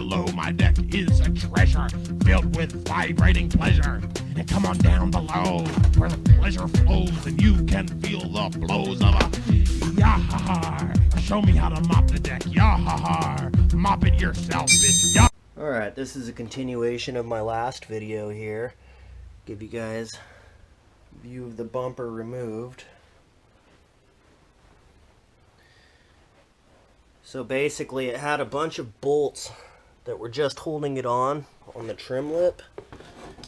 below my deck is a treasure filled with vibrating pleasure. And come on down below where the pleasure flows and you can feel the blows of a yah-ha-har. Show me how to mop the deck, yah-ha-har. Mop it yourself, bitch, yah. Alright, this is a continuation of my last video here. Give you guys a view of the bumper removed. So basically it had a bunch of bolts that were just holding it on the trim lip.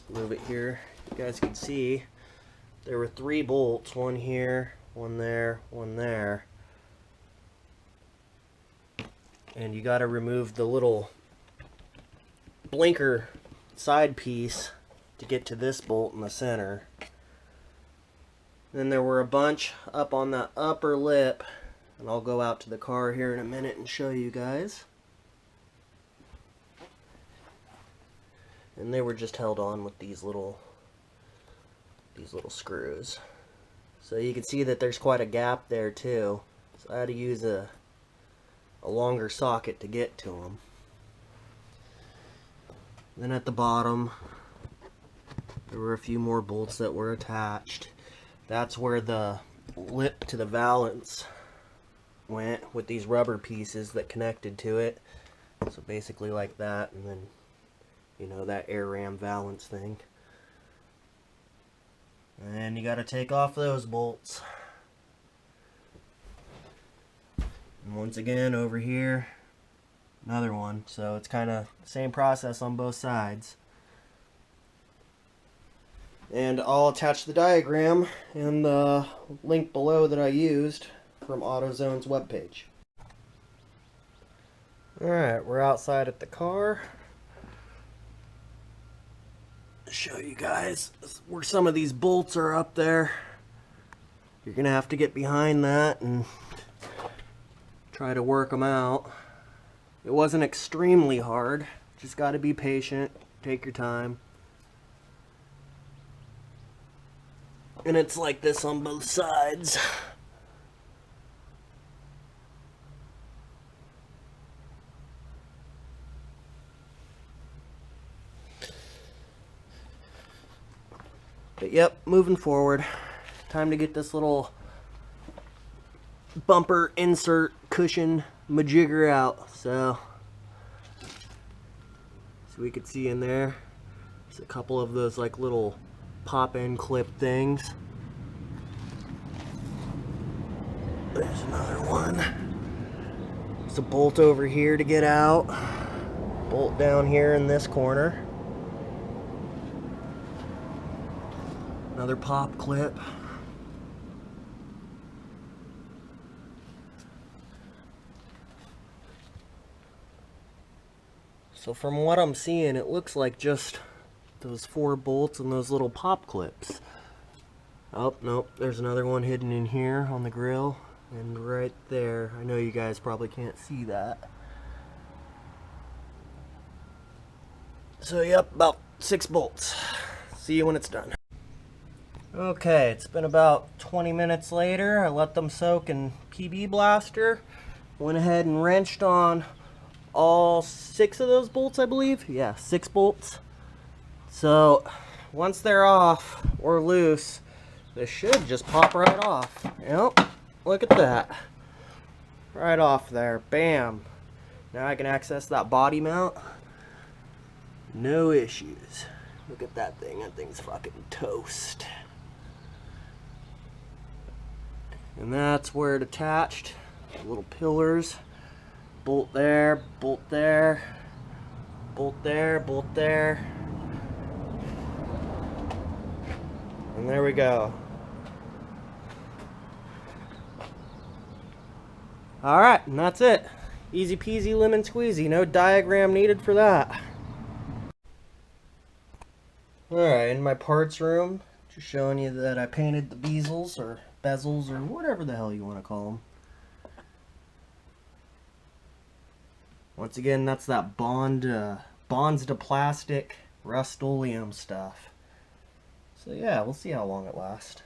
Move it here. You guys can see there were 3 bolts, one here, one there, one there. And you got to remove the little blinker side piece to get to this bolt in the center. Then there were a bunch up on the upper lip, and I'll go out to the car here in a minute and show you guys. And they were just held on with these little screws. So you can see that there's quite a gap there too. So I had to use a longer socket to get to them. Then at the bottom there were a few more bolts that were attached. That's where the lip to the Valence went, with these rubber pieces that connected to it. So basically like that, and then, you know, that air ram Valence thing. And you got to take off those bolts. And once again over here, another one. So it's kind of the same process on both sides. And I'll attach the diagram in the link below that I used from AutoZone's webpage. Alright, we're outside at the car. Show you guys where some of these bolts are up there. You're gonna have to get behind that and try to work them out. It wasn't extremely hard, just got to be patient, take your time. And it's like this on both sides. But yep, moving forward. Time to get this little bumper insert cushion majigger out. So we could see in there, there's a couple of those like little pop-in clip things. There's another one. There's a bolt over here to get out. Bolt down here in this corner. Another pop clip. So from what I'm seeing, it looks like just those 4 bolts and those little pop clips. Oh, nope, there's another one hidden in here on the grill. And right there, I know you guys probably can't see that. So yep, about 6 bolts. See you when it's done. Okay, it's been about 20 minutes later. I let them soak in PB Blaster. Went ahead and wrenched on all 6 of those bolts, I believe. Yeah, 6 bolts. So once they're off or loose, they should just pop right off. Yep, look at that. Right off there, bam. Now I can access that body mount. No issues. Look at that thing, thing's fucking toast. And that's where it attached. Little pillars. Bolt there, bolt there, bolt there, bolt there. And there we go. Alright, and that's it. Easy peasy lemon squeezy. No diagram needed for that. Alright, in my parts room, just showing you that I painted the bezels or bezels or whatever the hell you want to call them. Once again, that's that bonds to plastic Rust-Oleum stuff. So yeah, we'll see how long it lasts.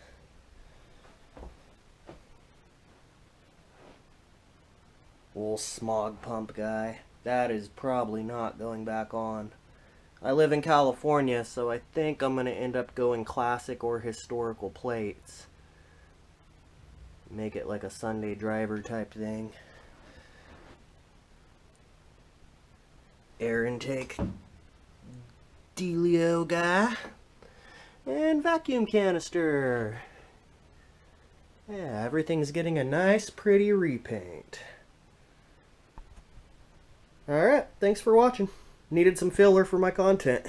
Old smog pump guy. That is probably not going back on. I live in California, so I think I'm going to end up going classic or historical plates. Make it like a Sunday driver type thing. Air intake dealio guy. And vacuum canister. Yeah, everything's getting a nice pretty repaint. Alright, thanks for watching. Needed some filler for my content.